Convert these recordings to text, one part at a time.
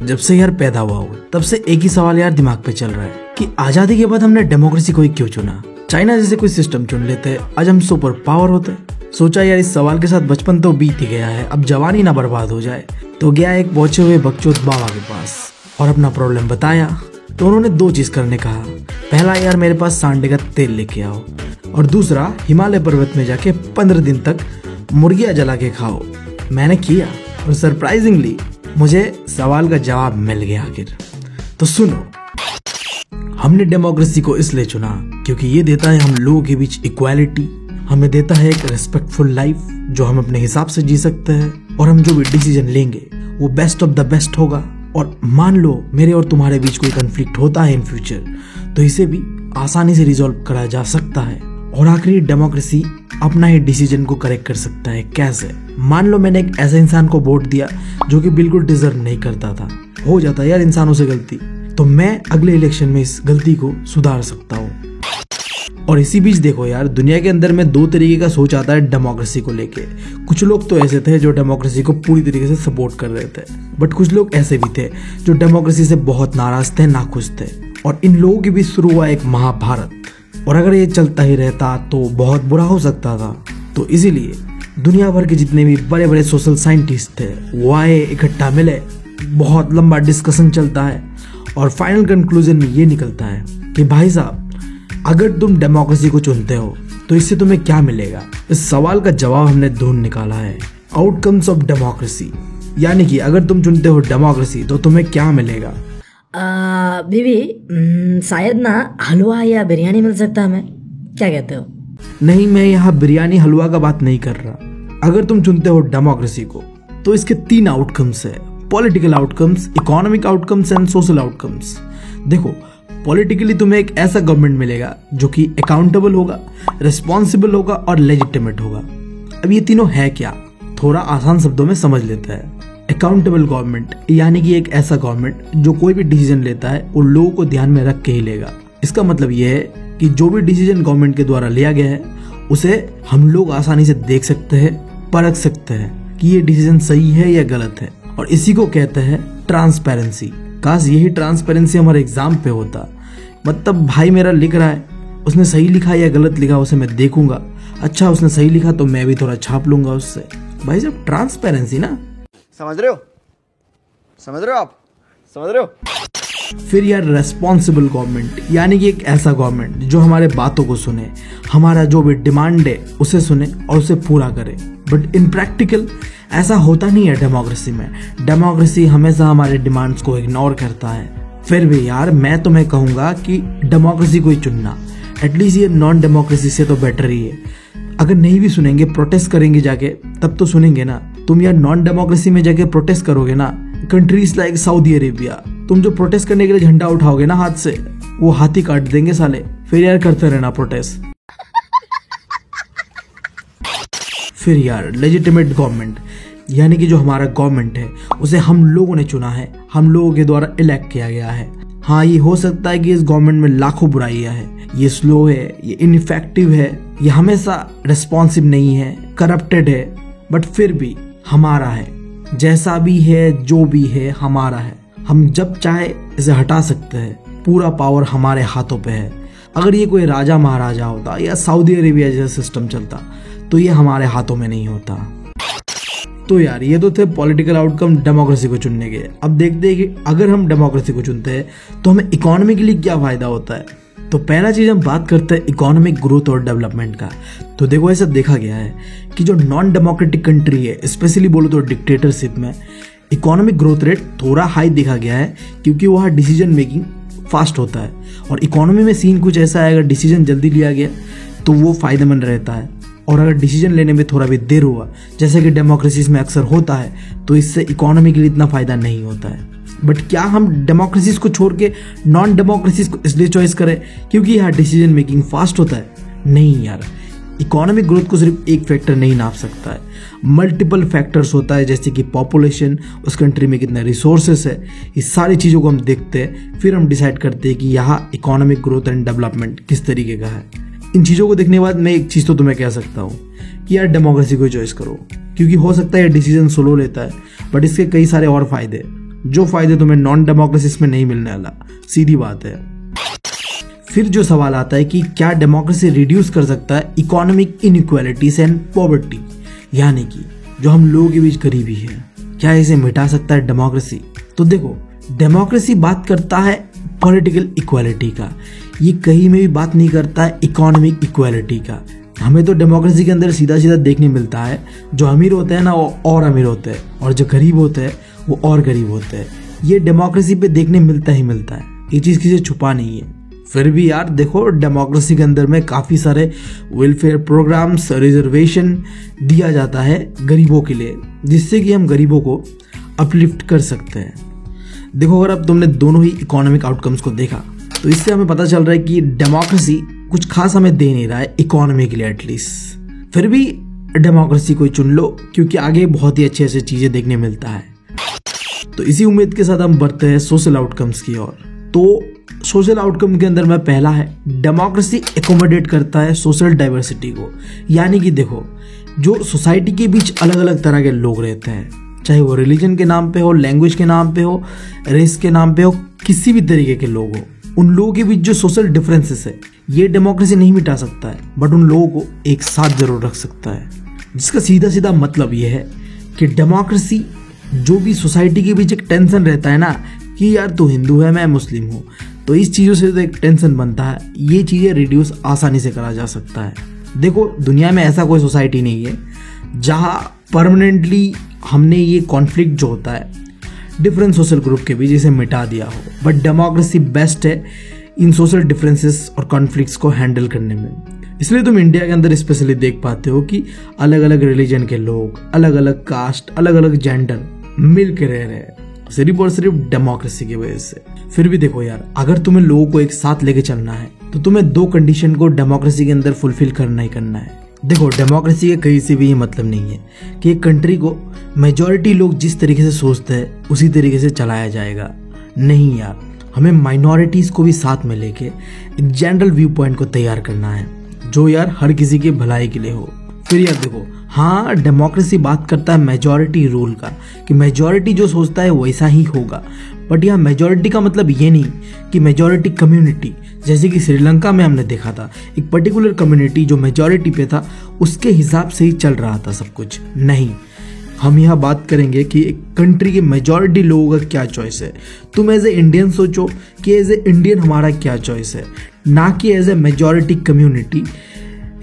जब से यार पैदा हुआ हूँ तब से एक ही सवाल यार दिमाग पे चल रहा है कि आजादी के बाद हमने डेमोक्रेसी को ही क्यों चुना। चाइना जैसे कोई सिस्टम चुन लेते, आज हम सुपर पावर होते। सोचा यार इस सवाल के साथ बचपन तो बीत ही गया है, अब जवानी ना बर्बाद हो जाए। तो गया एक पहुंचे हुए बकचोद बाबा के पास और अपना प्रॉब्लम बताया। तो उन्होंने दो चीज करने कहा, पहला यार मेरे पास सांडे का तेल लेके आओ, और दूसरा हिमालय पर्वत में जाके 15 दिन तक मुर्गियां जला के खाओ। मैंने किया और सरप्राइजिंगली मुझे सवाल का जवाब मिल गया आखिर। तो सुनो, हमने डेमोक्रेसी को इसलिए चुना क्योंकि ये देता है हम लोगों के बीच इक्वालिटी, हमें देता है एक रेस्पेक्टफुल लाइफ जो हम अपने हिसाब से जी सकते हैं, और हम जो भी डिसीजन लेंगे वो बेस्ट ऑफ द बेस्ट होगा। और मान लो मेरे और तुम्हारे बीच कोई कंफ्लिक्ट होता है इन फ्यूचर, तो इसे भी आसानी से रिजॉल्व करा जा सकता है। और आखिरी डेमोक्रेसी अपना ही डिसीजन को करेक्ट कर सकता है। कैसे? मान लो मैंने एक ऐसे इंसान को वोट दिया जो कि बिल्कुल डिजर्व नहीं करता था, हो जाता है यार इंसानों से गलती, तो मैं अगले इलेक्शन में इस गलती को सुधार सकता हूँ। और इसी बीच देखो यार, दुनिया के अंदर में दो तरीके का सोच आता है डेमोक्रेसी को लेके। कुछ लोग तो ऐसे थे जो डेमोक्रेसी को पूरी तरीके से सपोर्ट कर रहे थे, बट कुछ लोग ऐसे भी थे जो डेमोक्रेसी से बहुत नाराज थे, नाखुश थे। और इन लोगों के बीच शुरू हुआ एक महाभारत, और अगर ये चलता ही रहता तो बहुत बुरा हो सकता था। तो इसीलिए दुनिया भर के जितने भी बड़े बड़े सोशल साइंटिस्ट थे वो आए, इकट्ठा मिले, बहुत लंबा डिस्कशन चलता है, और फाइनल कंक्लूजन में ये निकलता है कि भाई साहब, अगर तुम डेमोक्रेसी को चुनते हो तो इससे तुम्हें क्या मिलेगा। इस सवाल का जवाब हमने ढूंढ निकाला है, आउटकम्स ऑफ डेमोक्रेसी। यानी कि अगर तुम चुनते हो डेमोक्रेसी तो तुम्हें क्या मिलेगा। बीबी, शायद ना हलवा या बिरयानी मिल सकता है, हमें क्या कहते हो? नहीं, मैं यहाँ बिरयानी हलवा का बात नहीं कर रहा। अगर तुम चुनते हो डेमोक्रेसी को तो इसके 3 आउटकम्स है, political outcomes, economic outcomes and social outcomes. देखो, पॉलिटिकली तुम्हें एक ऐसा गवर्नमेंट मिलेगा जो कि अकाउंटेबल होगा, रिस्पॉन्सिबल होगा और लेजिटिमेट होगा। अब ये तीनों है क्या, थोड़ा आसान शब्दों में समझ लेते हैं। अकाउंटेबल गवर्नमेंट यानी कि एक ऐसा गवर्नमेंट जो कोई भी डिसीजन लेता है वो लोगों को ध्यान में रख के ही लेगा। इसका मतलब ये है कि जो भी डिसीजन गवर्नमेंट के द्वारा लिया गया है उसे हम लोग आसानी से देख सकते हैं, परख सकते हैं कि ये डिसीजन सही है या गलत है, और इसी को कहते हैं ट्रांसपेरेंसी। काश यही ट्रांसपेरेंसी हमारे एग्जाम पे होता। मतलब भाई मेरा लिख रहा है, उसने सही लिखा या गलत लिखा उसे मैं देखूंगा, अच्छा उसने सही लिखा तो मैं भी थोड़ा छाप लूंगा उससे। भाई जब ट्रांसपेरेंसी ना, समझ रहे हो आप, समझ रहे हो। फिर यार रेस्पॉन्सिबल गवर्नमेंट यानी कि एक ऐसा गवर्नमेंट जो हमारे बातों को सुने, हमारा जो भी डिमांड है उसे सुने और उसे पूरा करे। बट इन प्रैक्टिकल ऐसा होता नहीं है डेमोक्रेसी में। डेमोक्रेसी हमेशा हमारे डिमांड्स को इग्नोर करता है। फिर भी यार मैं तुम्हें कहूंगा कि डेमोक्रेसी को ही चुनना, एटलीस्ट ये नॉन डेमोक्रेसी से तो बेटर ही है। अगर नहीं भी सुनेंगे, प्रोटेस्ट करेंगे जाके, तब तो सुनेंगे ना। तुम यार नॉन डेमोक्रेसी में जाके प्रोटेस्ट करोगे ना, कंट्रीज लाइक सऊदी अरेबिया, तुम जो प्रोटेस्ट करने के लिए झंडा उठाओगे ना हाथ से, वो हाथी काट देंगे साले। फिर यार करते रहना प्रोटेस्ट। फिर यार लेजिटिमेट गवर्नमेंट यानी कि जो हमारा गवर्नमेंट है उसे हम लोगों ने चुना है, हम लोगों के द्वारा इलेक्ट किया गया है। हाँ, ये हो सकता है कि इस गवर्नमेंट में लाखों बुराइयां हैं, ये स्लो है, ये इनइफेक्टिव है, ये हमेशा रिस्पॉन्सिव नहीं है, करप्टेड है, बट फिर भी हमारा है। जैसा भी है, जो भी है, हमारा है। हम जब चाहे इसे हटा सकते हैं, पूरा पावर हमारे हाथों पे है। अगर ये कोई राजा महाराजा होता या सऊदी अरेबिया जैसा सिस्टम चलता तो ये हमारे हाथों में नहीं होता। तो यार ये तो थे पॉलिटिकल आउटकम डेमोक्रेसी को चुनने के। अब देखते हैं कि अगर हम डेमोक्रेसी को चुनते हैं तो हमें इकोनॉमी के लिए क्या फायदा होता है। तो पहला चीज हम बात करते हैं इकोनॉमिक ग्रोथ और डेवलपमेंट का। तो देखो, ऐसा देखा गया है कि जो नॉन डेमोक्रेटिक कंट्री है, स्पेशली बोलो तो डिक्टेटरशिप में, इकोनॉमिक ग्रोथ रेट थोड़ा हाई देखा गया है क्योंकि वहाँ डिसीजन मेकिंग फास्ट होता है। और इकोनॉमी में सीन कुछ ऐसा है, अगर डिसीजन जल्दी लिया गया तो वो फायदेमंद रहता है, और अगर डिसीजन लेने में थोड़ा भी देर हुआ, जैसे कि डेमोक्रेसीज में अक्सर होता है, तो इससे इकोनॉमी के लिए इतना फायदा नहीं होता है। बट क्या हम डेमोक्रेसीज को छोड़ के नॉन डेमोक्रेसीज को इसलिए चॉइस करें क्योंकि यहाँ डिसीजन मेकिंग फास्ट होता है? नहीं यार, इकोनॉमिक ग्रोथ को सिर्फ एक फैक्टर नहीं नाप सकता है, मल्टीपल फैक्टर्स होता है, जैसे कि पॉपुलेशन, उस कंट्री में कितने रिसोर्सेस है, इस सारी चीज़ों को हम देखते हैं, फिर हम डिसाइड करते हैं कि यहाँ इकोनॉमिक ग्रोथ एंड डेवलपमेंट किस तरीके का है। इन चीज़ों को देखने के बाद मैं एक चीज़ तो तुम्हें कह सकता हूँ कि यार डेमोक्रेसी को चॉइस करो, क्योंकि हो सकता है डिसीजन स्लो लेता है बट इसके कई सारे और फायदे। जो फायदे तुम्हें नॉन डेमोक्रेसी में नहीं मिलने वाला, सीधी बात है। फिर जो सवाल आता है कि क्या डेमोक्रेसी रिड्यूस कर सकता है इकोनॉमिक इनइक्वालिटीज एंड पॉवर्टी, यानी कि जो हम लोगों के बीच गरीबी है, क्या इसे मिटा सकता है डेमोक्रेसी? तो देखो, डेमोक्रेसी बात करता है पॉलिटिकल इक्वालिटी का, ये कहीं में भी बात नहीं करता है इकोनॉमिक इक्वालिटी का। हमें तो डेमोक्रेसी के अंदर सीधा सीधा देखने मिलता है, जो अमीर होते हैं ना वो और अमीर होते हैं, और जो गरीब होते हैं वो और गरीब होते हैं। ये डेमोक्रेसी पे देखने मिलता ही मिलता है, ये चीज़ किसी से छुपा नहीं है। फिर भी यार देखो, डेमोक्रेसी के अंदर में काफ़ी सारे वेलफेयर प्रोग्राम्स, रिजर्वेशन दिया जाता है गरीबों के लिए, जिससे कि हम गरीबों को अपलिफ्ट कर सकते हैं। देखो, अगर अब तुमने दोनों ही इकोनॉमिक आउटकम्स को देखा तो इससे हमें पता चल रहा है कि डेमोक्रेसी कुछ खास हमें दे नहीं रहा है इकोनॉमी के लिए एटलीस्ट। फिर भी डेमोक्रेसी को चुन लो, क्योंकि आगे बहुत ही अच्छी अच्छी चीज़ें देखने मिलता है। तो इसी उम्मीद के साथ हम बढ़ते हैं सोशल आउटकम्स की ओर। तो सोशल आउटकम के अंदर में पहला है, डेमोक्रेसी एकोमोडेट करता है सोशल डाइवर्सिटी को। यानी कि देखो, जो सोसाइटी के बीच अलग अलग तरह के लोग रहते हैं, चाहे वो रिलीजन के नाम पे हो, लैंग्वेज के नाम पे हो, रेस के नाम पे हो, किसी भी तरीके के लोग हो, उन लोगों के बीच जो सोशल डिफरेंसेस है ये डेमोक्रेसी नहीं मिटा सकता है, बट उन लोगों को एक साथ जरूर रख सकता है। जिसका सीधा सीधा मतलब ये है कि डेमोक्रेसी जो भी सोसाइटी के बीच एक टेंशन रहता है ना कि यार तू हिंदू है मैं मुस्लिम हूँ, तो इस चीज़ों से तो एक टेंशन बनता है, ये चीज़ें रिड्यूस आसानी से करा जा सकता है। देखो, दुनिया में ऐसा कोई सोसाइटी नहीं है जहाँ परमानेंटली हमने ये कॉन्फ्लिक्ट जो होता है डिफरेंट सोशल ग्रुप के बीच इसे मिटा दिया हो, बट डेमोक्रेसी बेस्ट है इन सोशल डिफरेंसेस और कॉन्फ्लिक्ट्स को हैंडल करने में। इसलिए तुम इंडिया के अंदर स्पेशली देख पाते हो कि अलग अलग रिलीजन के लोग, अलग अलग कास्ट, अलग अलग जेंडर मिल के रह रहे हैं, सिर्फ और सिर्फ डेमोक्रेसी की वजह से। फिर भी देखो यार, अगर तुम्हें लोगों को एक साथ लेके चलना है तो तुम्हें दो कंडीशन को डेमोक्रेसी के अंदर फुलफिल करना ही करना है। देखो, डेमोक्रेसी के कहीं से भी ये मतलब नहीं है कि एक कंट्री को मेजॉरिटी लोग जिस तरीके से सोचते हैं उसी तरीके से चलाया जाएगा। नहीं यार, हमें माइनॉरिटीज को भी साथ में लेके एक जनरल व्यू पॉइंट को तैयार करना है, जो यार हर किसी की भलाई के लिए हो। फिर यार देखो, हाँ, डेमोक्रेसी बात करता है मेजॉरिटी रूल का, कि मेजॉरिटी जो सोचता है वैसा ही होगा, बट यहाँ मेजॉरिटी का मतलब ये नहीं कि मेजॉरिटी कम्युनिटी, जैसे कि श्रीलंका में हमने देखा था एक पर्टिकुलर कम्युनिटी जो मेजॉरिटी पे था उसके हिसाब से ही चल रहा था सब कुछ। नहीं, हम यहाँ बात करेंगे कि एक कंट्री के मेजॉरिटी लोगों का क्या चॉइस है। तुम एज ए इंडियन सोचो कि एज ए इंडियन हमारा क्या चॉइस है, ना कि as a majority community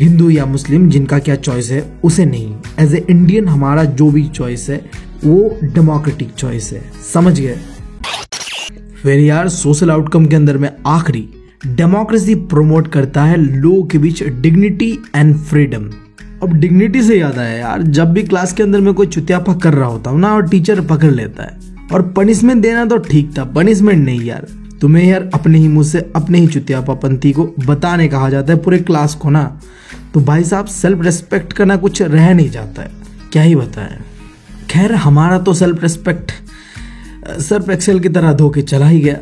Hindu या मुस्लिम जिनका क्या चॉइस है उसे नहीं। एज ए इंडियन हमारा जो भी चॉइस है वो डेमोक्रेटिक चॉइस है, समझ गए? फिर यार सोशल आउटकम के अंदर में आखिरी, डेमोक्रेसी प्रमोट करता है लोगों के बीच डिग्निटी एंड फ्रीडम। अब डिग्निटी से याद आया यार, जब भी क्लास के अंदर में कोई चुतियापा कर रहा होता हूँ ना और टीचर पकड़ लेता है, और पनिशमेंट देना तो ठीक था, पनिशमेंट नहीं यार, तुम्हें यार अपने ही मुंह से अपने ही चुतियापापंथी को बताने कहा जाता है पूरे क्लास को ना, तो भाई साहब सेल्फ रेस्पेक्ट करना कुछ रह नहीं जाता है, क्या ही बताएं। खैर, हमारा तो सेल्फ रेस्पेक्ट सर्फ एक्सेल की तरह धो के चला ही गया।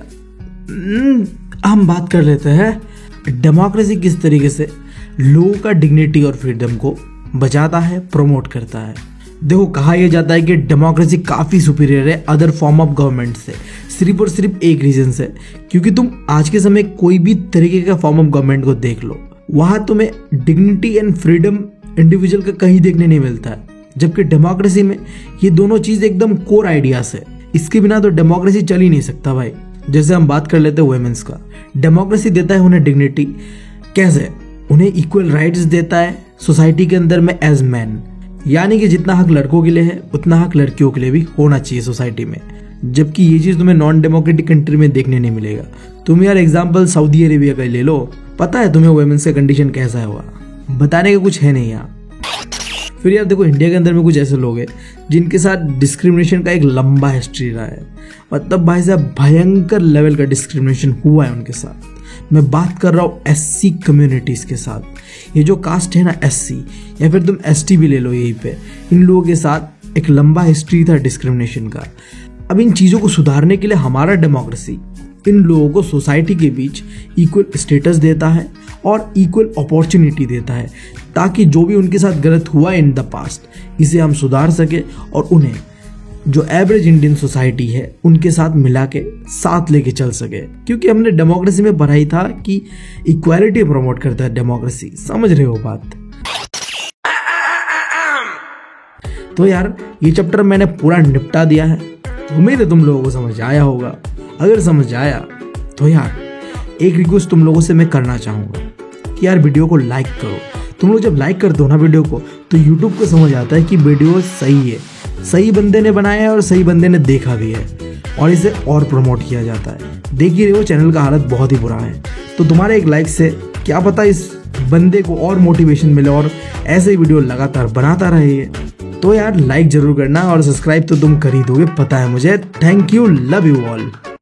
हम बात कर लेते हैं डेमोक्रेसी किस तरीके से लोगों का डिग्निटी और फ्रीडम को बचाता है, प्रमोट करता है। देखो, कहा यह जाता है कि डेमोक्रेसी काफ़ी सुपीरियर है अदर फॉर्म ऑफ गवर्नमेंट से, सिर्फ और सिर्फ एक रीजन से, क्योंकि तुम आज के समय कोई भी तरीके का फॉर्म ऑफ गवर्नमेंट को देख लो, वहां तुम्हें डिग्निटी एंड फ्रीडम इंडिविजुअल का कहीं देखने नहीं मिलता है, जबकि डेमोक्रेसी में ये दोनों चीज एकदम कोर आइडियाज है। इसके बिना तो डेमोक्रेसी चल ही नहीं सकता भाई। जैसे हम बात कर लेते हैं वुमेन्स का, डेमोक्रेसी देता है उन्हें डिग्निटी, कैसे? उन्हें इक्वल राइट्स देता है सोसाइटी के अंदर में एज मैन, यानी कि जितना हक लड़कों के लिए है उतना हक लड़कियों के लिए भी होना चाहिए सोसाइटी में, जबकि ये चीज तुम्हें नॉन डेमोक्रेटिक कंट्री में देखने नहीं मिलेगा। तुम यार एग्जांपल सऊदी अरेबिया का ले लो, पता है तुम्हें वुमेन्स का कंडीशन कैसा है, हुआ बताने का कुछ है नहीं यहाँ। फिर यार देखो, इंडिया के अंदर में कुछ ऐसे लोग हैं जिनके साथ डिस्क्रिमिनेशन का एक लंबा हिस्ट्री रहा है, मतलब भाई साहब भयंकर लेवल का डिस्क्रिमिनेशन हुआ है उनके साथ। मैं बात कर रहा हूँ एससी कम्युनिटीज के साथ। ये जो कास्ट है ना एससी, या फिर तुम एसटी भी ले लो, यहीं पे इन लोगों के साथ एक लंबा हिस्ट्री था डिस्क्रिमिनेशन का। अब इन चीज़ों को सुधारने के लिए हमारा डेमोक्रेसी इन लोगों को सोसाइटी के बीच इक्वल स्टेटस देता है और इक्वल अपॉर्चुनिटी देता है, ताकि जो भी उनके साथ गलत हुआ इन द पास्ट इसे हम सुधार सके और उन्हें जो एवरेज इंडियन सोसाइटी है उनके साथ मिला के साथ लेके चल सके। क्योंकि हमने डेमोक्रेसी में पढ़ा ही था कि इक्वालिटी प्रमोट करता है डेमोक्रेसी, समझ रहे हो बात। तो यार ये चैप्टर मैंने पूरा निपटा दिया है, उम्मीद है तुम लोगों को समझ आया होगा। अगर समझ आया तो यार एक रिक्वेस्ट तुम लोगों से मैं करना चाहूँगा कि यार वीडियो को लाइक करो। तुम लोग जब लाइक करते हो ना वीडियो को, तो यूट्यूब को समझ आता है कि वीडियो सही है, सही बंदे ने बनाया है और सही बंदे ने देखा भी है, और इसे और प्रमोट किया जाता है। देख ही रहे हो चैनल का हालत बहुत ही बुरा है। तो तुम्हारे एक लाइक से क्या पता इस बंदे को और मोटिवेशन मिले और ऐसे ही वीडियो लगातार बनाता रहे। तो यार लाइक जरूर करना और सब्सक्राइब तो तुम कर ही दोगे, पता है मुझे। Thank you, love you all.